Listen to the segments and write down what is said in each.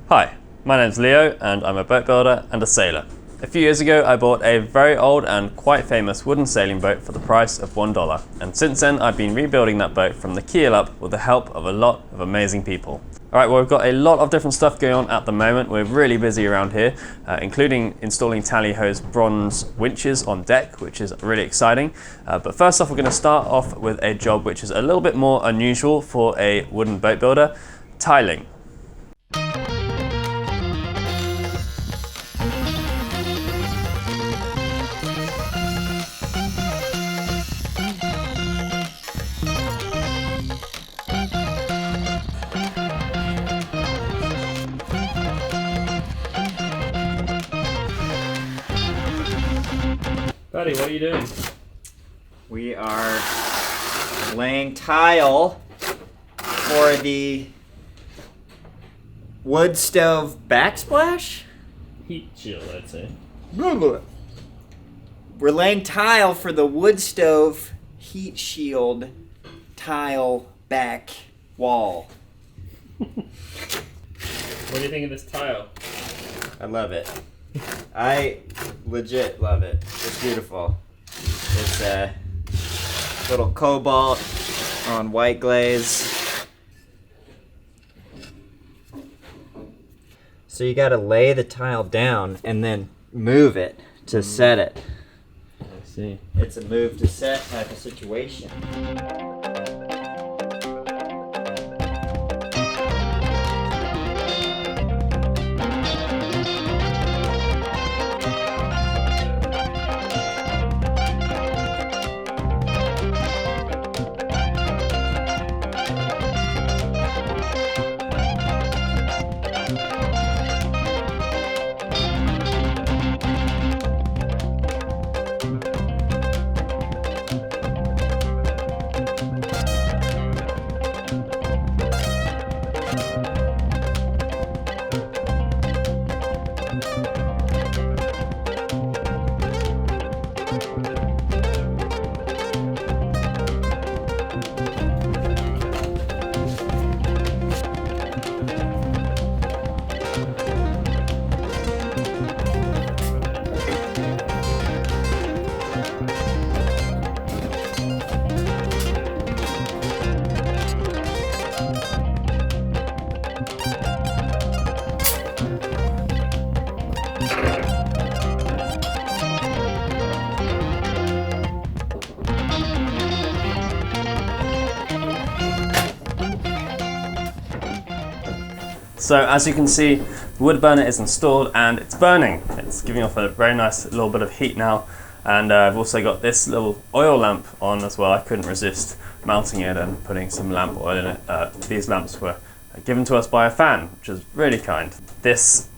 Hi, my name's Leo and I'm a boat builder and a sailor. A few years ago I bought a very old and quite famous wooden sailing boat for the price of $1, and since then I've been rebuilding that boat from the keel up with the help of a lot of amazing people. Alright, well, we've got a lot of different stuff going on at the moment. We're really busy around here, including installing Tally-Ho's bronze winches on deck, which is really exciting. But first off, we're going to start off with a job which is a little bit more unusual for a wooden boat builder: tiling. Buddy, what are you doing? We are laying tile for the wood stove backsplash? Heat shield, I'd say. We're laying tile for the wood stove heat shield tile back wall. What do you think of this tile? I love it. I legit love it. It's beautiful. It's a little cobalt on white glaze. So you gotta lay the tile down and then move it to set it. I see. It's a move to set type of situation. So as you can see, the Woodburner is installed and it's burning. It's giving off a very nice little bit of heat now, and I've also got this little oil lamp on as well. I couldn't resist mounting it and putting some lamp oil in it. These lamps were given to us by a fan, which is really kind. This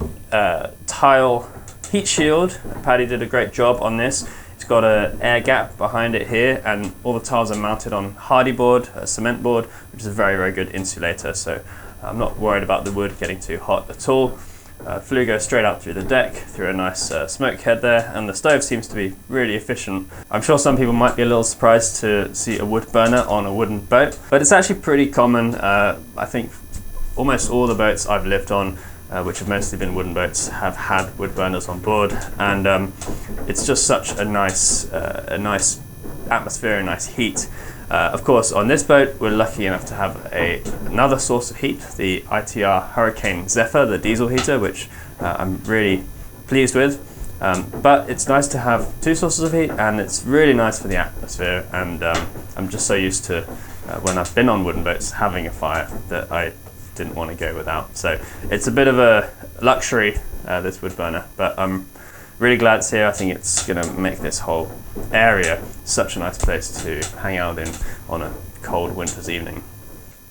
tile heat shield, Paddy did a great job on this. It's got an air gap behind it here, and all the tiles are mounted on hardy board, a cement board, which is a very, very good insulator. So I'm not worried about the wood getting too hot at all. Flue goes straight out through the deck, through a nice smoke head there, and the stove seems to be really efficient. I'm sure some people might be a little surprised to see a wood burner on a wooden boat, but it's actually pretty common. I think almost all the boats I've lived on, which have mostly been wooden boats, have had wood burners on board, and it's just such a nice atmosphere, a nice heat. Of course, on this boat, we're lucky enough to have another source of heat, the ITR Hurricane Zephyr, the diesel heater, which I'm really pleased with. But it's nice to have two sources of heat, and it's really nice for the atmosphere. And I'm just so used to, when I've been on wooden boats, having a fire that I didn't want to go without. So it's a bit of a luxury, this wood burner, but I'm really glad it's here. I think it's going to make this whole area such a nice place to hang out in on a cold winter's evening.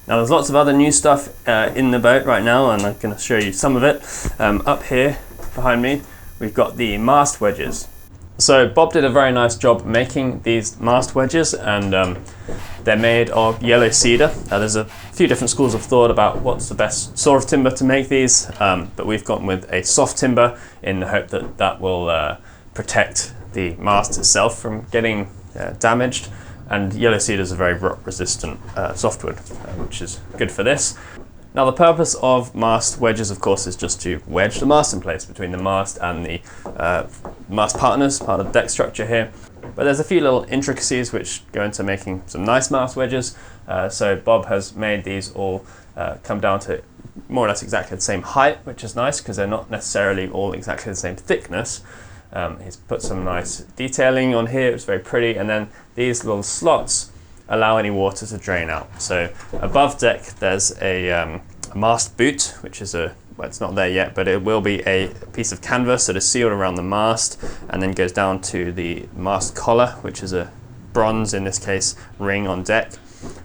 Now there's lots of other new stuff in the boat right now, and I'm going to show you some of it. Up here behind me we've got the mast wedges. So Bob did a very nice job making these mast wedges, and they're made of yellow cedar. There's a few different schools of thought about what's the best sort of timber to make these, but we've gone with a soft timber in the hope that that will protect the mast itself from getting damaged. And yellow cedar is a very rock resistant softwood, which is good for this. Now the purpose of mast wedges, of course, is just to wedge the mast in place between the mast and the mast partners, part of the deck structure here. But there's a few little intricacies which go into making some nice mast wedges. So Bob has made these all come down to more or less exactly the same height, which is nice because they're not necessarily all exactly the same thickness. He's put some nice detailing on here, it's very pretty, and then these little slots allow any water to drain out. So above deck there's a mast boot, which is well, it's not there yet, but it will be a piece of canvas that is sealed around the mast and then goes down to the mast collar, which is a bronze, in this case, ring on deck.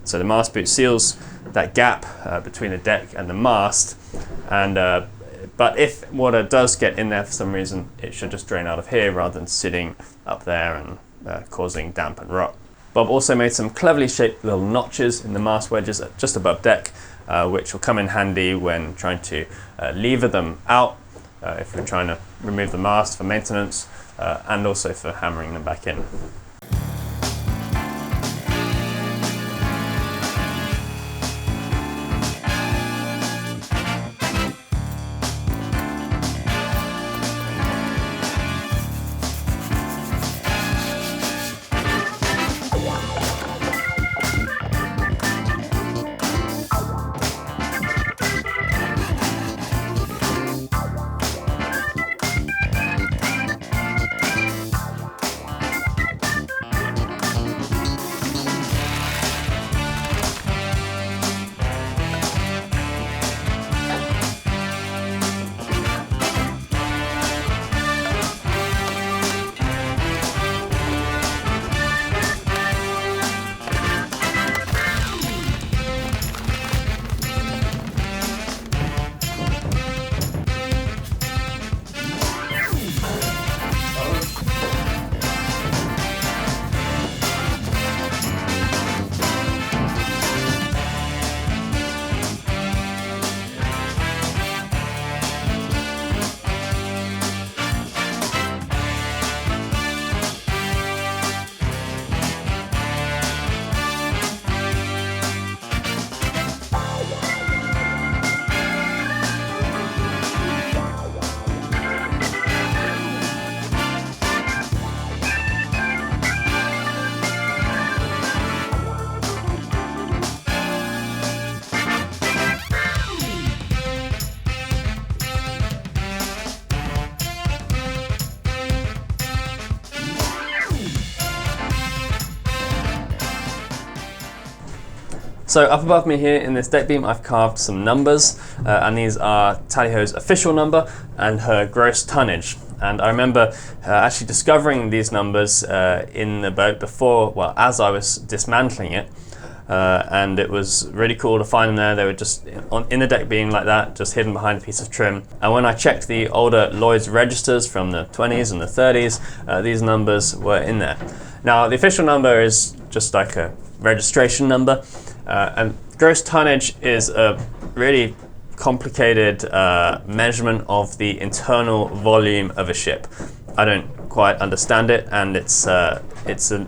So the mast boot seals that gap between the deck and the mast, and but if water does get in there for some reason, it should just drain out of here rather than sitting up there and causing damp and rot. Bob also made some cleverly shaped little notches in the mast wedges just above deck, which will come in handy when trying to lever them out, if we're trying to remove the mast for maintenance, and also for hammering them back in. So up above me here in this deck beam, I've carved some numbers, and these are Tally-Ho's official number and her gross tonnage. And I remember actually discovering these numbers in the boat before, well, as I was dismantling it, and it was really cool to find them there. They were just in the deck beam like that, just hidden behind a piece of trim. And when I checked the older Lloyd's registers from the 20s and the 30s, these numbers were in there. Now the official number is just like a registration number, and gross tonnage is a really complicated measurement of the internal volume of a ship. I don't quite understand it, and it's a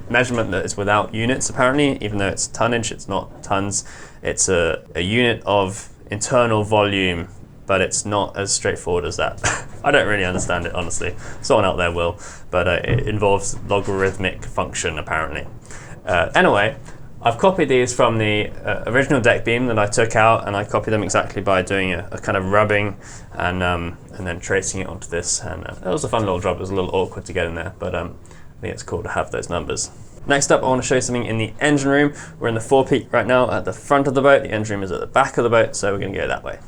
measurement that is without units apparently. Even though it's tonnage, it's not tons. It's a unit of internal volume, but it's not as straightforward as that. I don't really understand it, honestly. Someone out there will, but it involves logarithmic function apparently. Anyway, I've copied these from the original deck beam that I took out, and I copied them exactly by doing a kind of rubbing and then tracing it onto this. And that was a fun little job. It was a little awkward to get in there, but I think it's cool to have those numbers. Next up, I want to show you something in the engine room. We're in the forepeak right now at the front of the boat. The engine room is at the back of the boat, so we're going to go that way.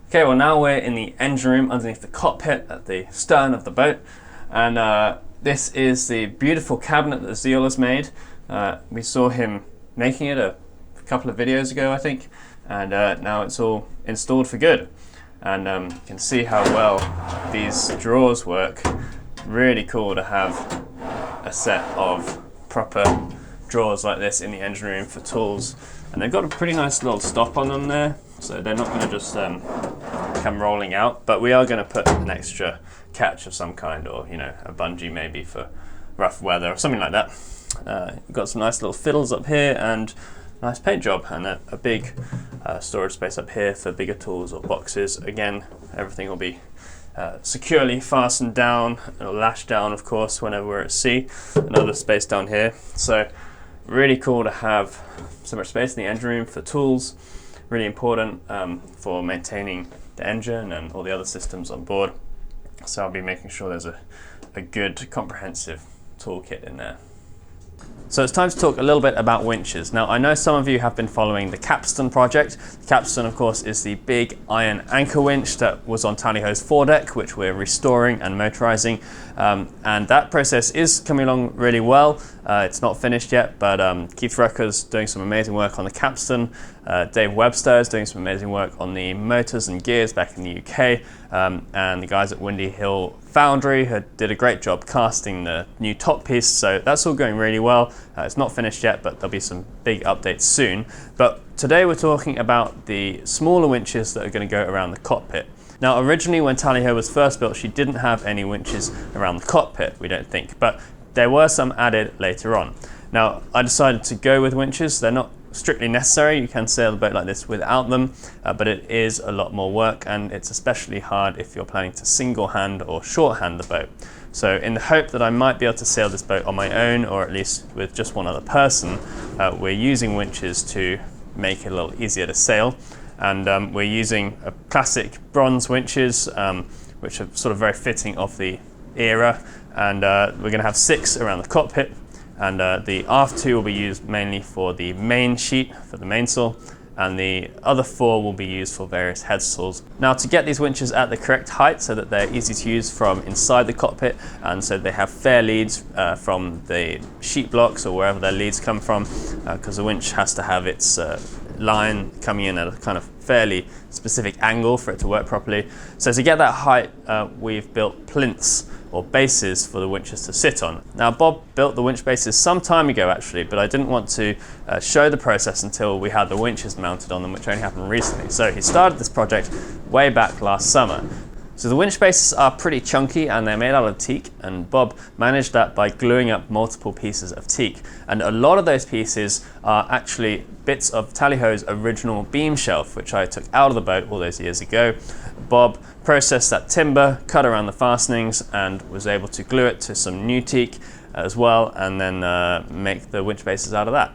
Okay, well now we're in the engine room underneath the cockpit at the stern of the boat. And this is the beautiful cabinet that Zeal has made. We saw him making it a couple of videos ago, I think, and now it's all installed for good. And you can see how well these drawers work. Really cool to have a set of proper drawers like this in the engine room for tools. And they've got a pretty nice little stop on them there, so they're not going to just come rolling out, but we are going to put an extra catch of some kind, or a bungee maybe for rough weather or something like that. You've got some nice little fiddles up here and nice paint job, and a big storage space up here for bigger tools or boxes. Again, everything will be securely fastened down or lashed down, of course, whenever we're at sea. Another space down here. So really cool to have so much space in the engine room for tools. Really important for maintaining the engine and all the other systems on board. So I'll be making sure there's a good comprehensive toolkit in there. So it's time to talk a little bit about winches. Now, I know some of you have been following the Capstan project. The Capstan, of course, is the big iron anchor winch that was on Tally-Ho's foredeck, which we're restoring and motorizing. And that process is coming along really well. It's not finished yet, but Keith Rucker's doing some amazing work on the Capstan. Dave Webster is doing some amazing work on the motors and gears back in the UK. And the guys at Windy Hill Foundry did a great job casting the new top piece, so that's all going really well. It's not finished yet, but there'll be some big updates soon. But today we're talking about the smaller winches that are going to go around the cockpit. Now, originally when Tally-Ho was first built, she didn't have any winches around the cockpit, we don't think, but there were some added later on. Now, I decided to go with winches. They're not strictly necessary. You can sail a boat like this without them, but it is a lot more work, and it's especially hard if you're planning to single hand or shorthand the boat. So in the hope that I might be able to sail this boat on my own, or at least with just one other person, we're using winches to make it a little easier to sail. And we're using a classic bronze winches, which are sort of very fitting of the era. And we're going to have 6 around the cockpit. And the aft 2 will be used mainly for the main sheet, for the mainsail, and the other 4 will be used for various headstalls. Now, to get these winches at the correct height so that they're easy to use from inside the cockpit, and so they have fair leads from the sheet blocks or wherever their leads come from, because the winch has to have its line coming in at a kind of fairly specific angle for it to work properly. So to get that height, we've built plinths or bases for the winches to sit on. Now, Bob built the winch bases some time ago actually, but I didn't want to show the process until we had the winches mounted on them, which only happened recently. So he started this project way back last summer. So the winch bases are pretty chunky and they're made out of teak, and Bob managed that by gluing up multiple pieces of teak. And a lot of those pieces are actually bits of Tally-Ho's original beam shelf, which I took out of the boat all those years ago. Bob processed that timber, cut around the fastenings, and was able to glue it to some new teak as well, and then make the winch bases out of that.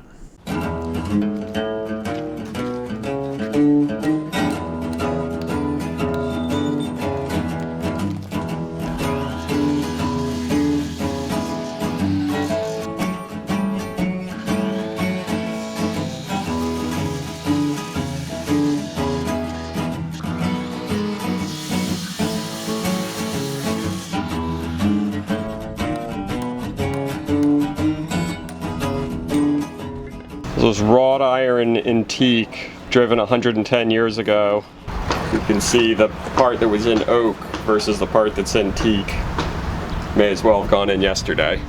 This was wrought iron in teak, driven 110 years ago. You can see the part that was in oak versus the part that's in teak. May as well have gone in yesterday.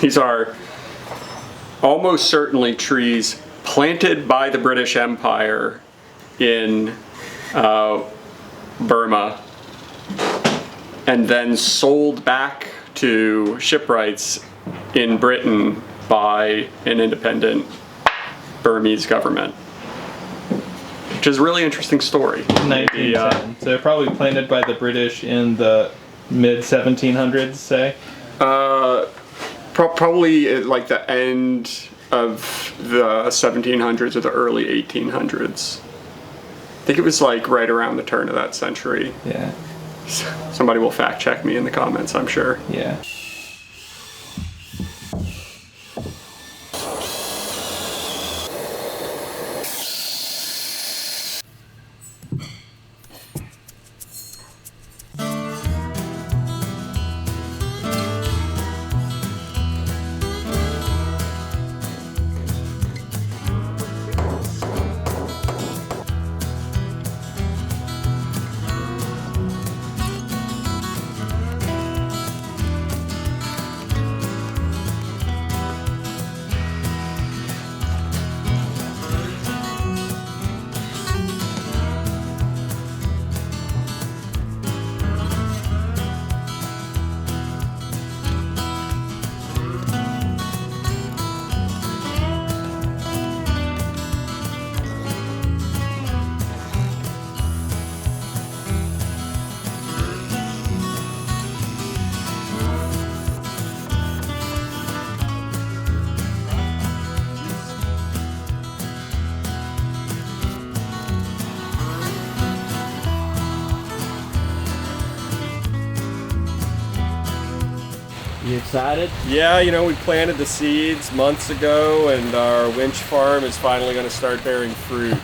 These are almost certainly trees planted by the British Empire in Burma and then sold back to shipwrights in Britain by an independent Burmese government. Which is a really interesting story. 1910. So they're probably planted by the British in the mid 1700s, say? Probably at like the end of the 1700s or the early 1800s. I think it was like right around the turn of that century. Yeah. Somebody will fact check me in the comments, I'm sure. Yeah. You excited? Yeah, you know, we planted the seeds months ago and our winch farm is finally going to start bearing fruit.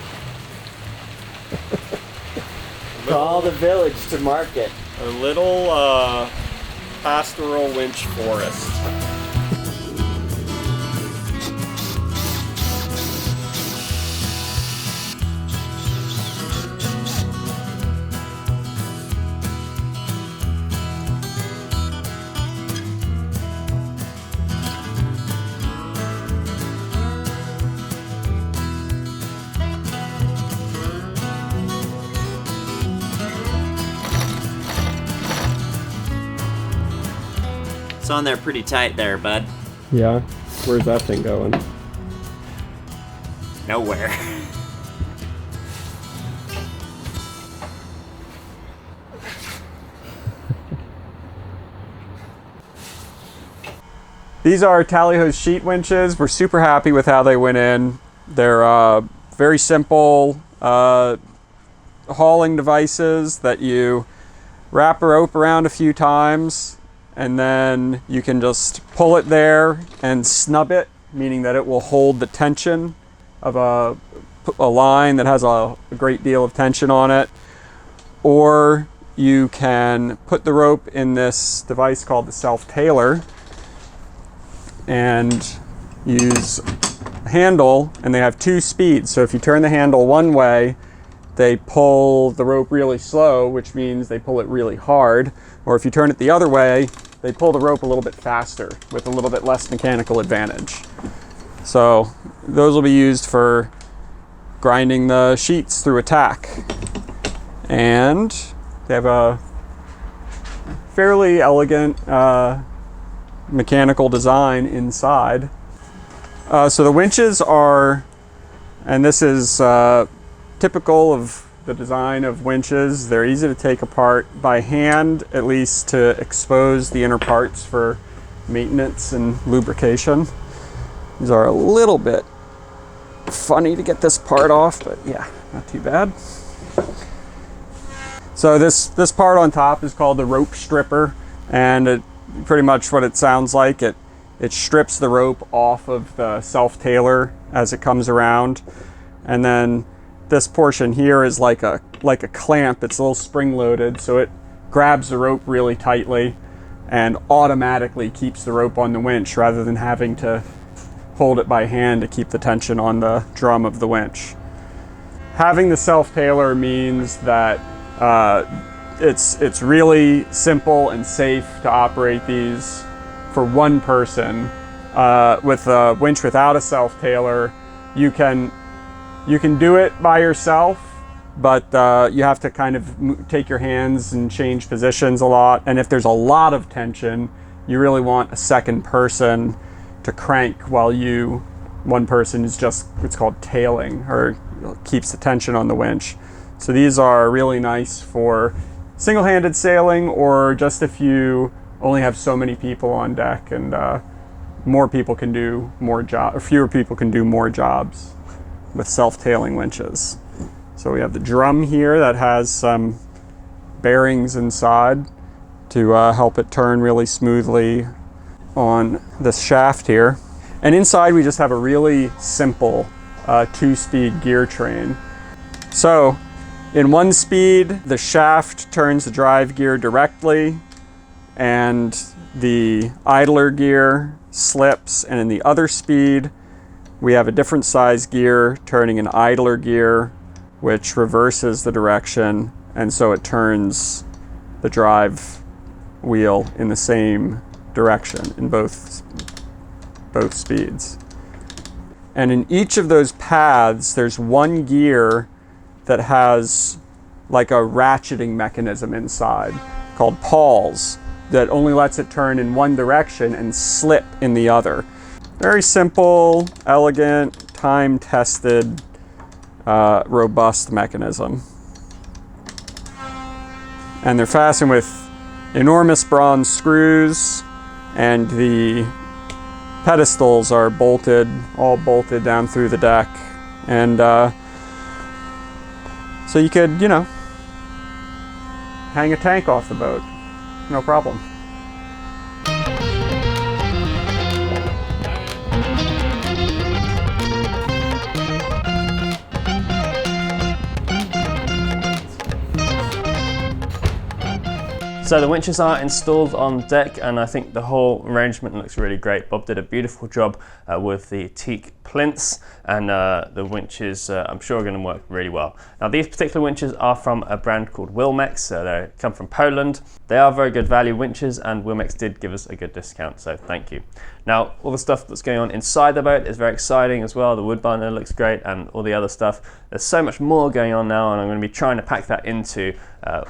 Call the village to market. A little pastoral winch forest. It's on there pretty tight there, bud. Yeah, where's that thing going? Nowhere. These are Tallyho's sheet winches. We're super happy with how they went in. They're very simple hauling devices that you wrap a rope around a few times and then you can just pull it there and snub it, meaning that it will hold the tension of a line that has a great deal of tension on it. Or you can put the rope in this device called the self-tailer and use a handle, and they have two speeds. So if you turn the handle one way, they pull the rope really slow, which means they pull it really hard. Or if you turn it the other way, they pull the rope a little bit faster with a little bit less mechanical advantage. So those will be used for grinding the sheets through a tack. And they have a fairly elegant mechanical design inside. So the winches are, and this is typical of the design of winches, they're easy to take apart by hand, at least to expose the inner parts for maintenance and lubrication. These are a little bit funny to get this part off, but yeah, not too bad. So this part on top is called the rope stripper, and it pretty much what it sounds like. It strips the rope off of the self-tailer as it comes around, and then this portion here is like a clamp. It's a little spring-loaded, so it grabs the rope really tightly and automatically keeps the rope on the winch rather than having to hold it by hand to keep the tension on the drum of the winch. Having the self-tailer means that it's really simple and safe to operate these for one person with a winch without a self-tailer, you can do it by yourself, but you have to kind of take your hands and change positions a lot. And if there's a lot of tension, you really want a second person to crank while one person is just, it's called tailing, or keeps the tension on the winch. So these are really nice for single-handed sailing, or just if you only have so many people on deck and more people can do more jobs, or fewer people can do more jobs with self-tailing winches. So we have the drum here that has some bearings inside to help it turn really smoothly on this shaft here. And inside we just have a really simple 2-speed gear train. So in 1 speed, the shaft turns the drive gear directly and the idler gear slips, and in the other speed we have a different size gear turning an idler gear, which reverses the direction, and so it turns the drive wheel in the same direction in both speeds. And in each of those paths there's one gear that has like a ratcheting mechanism inside called pawls that only lets it turn in one direction and slip in the other. Very simple, elegant, time-tested, robust mechanism. And they're fastened with enormous bronze screws, and the pedestals are all bolted down through the deck. And so you could, hang a tank off the boat, no problem. So the winches are installed on deck, and I think the whole arrangement looks really great. Bob did a beautiful job with the teak plinths, and the winches I'm sure are going to work really well. Now these particular winches are from a brand called Wilmex. They come from Poland. They are very good value winches, and Wilmex did give us a good discount, so thank you. Now all the stuff that's going on inside the boat is very exciting as well. The Woodburner looks great, and all the other stuff. There's so much more going on now, and I'm going to be trying to pack that into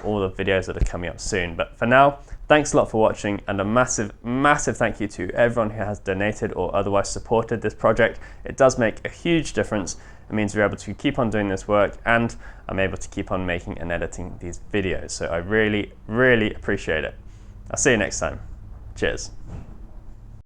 all the videos that are coming up soon. But for now, thanks a lot for watching, and a massive, massive thank you to everyone who has donated or otherwise supported this project. It does make a huge difference. It means we're able to keep on doing this work, and I'm able to keep on making and editing these videos. So I really, really appreciate it. I'll see you next time. Cheers.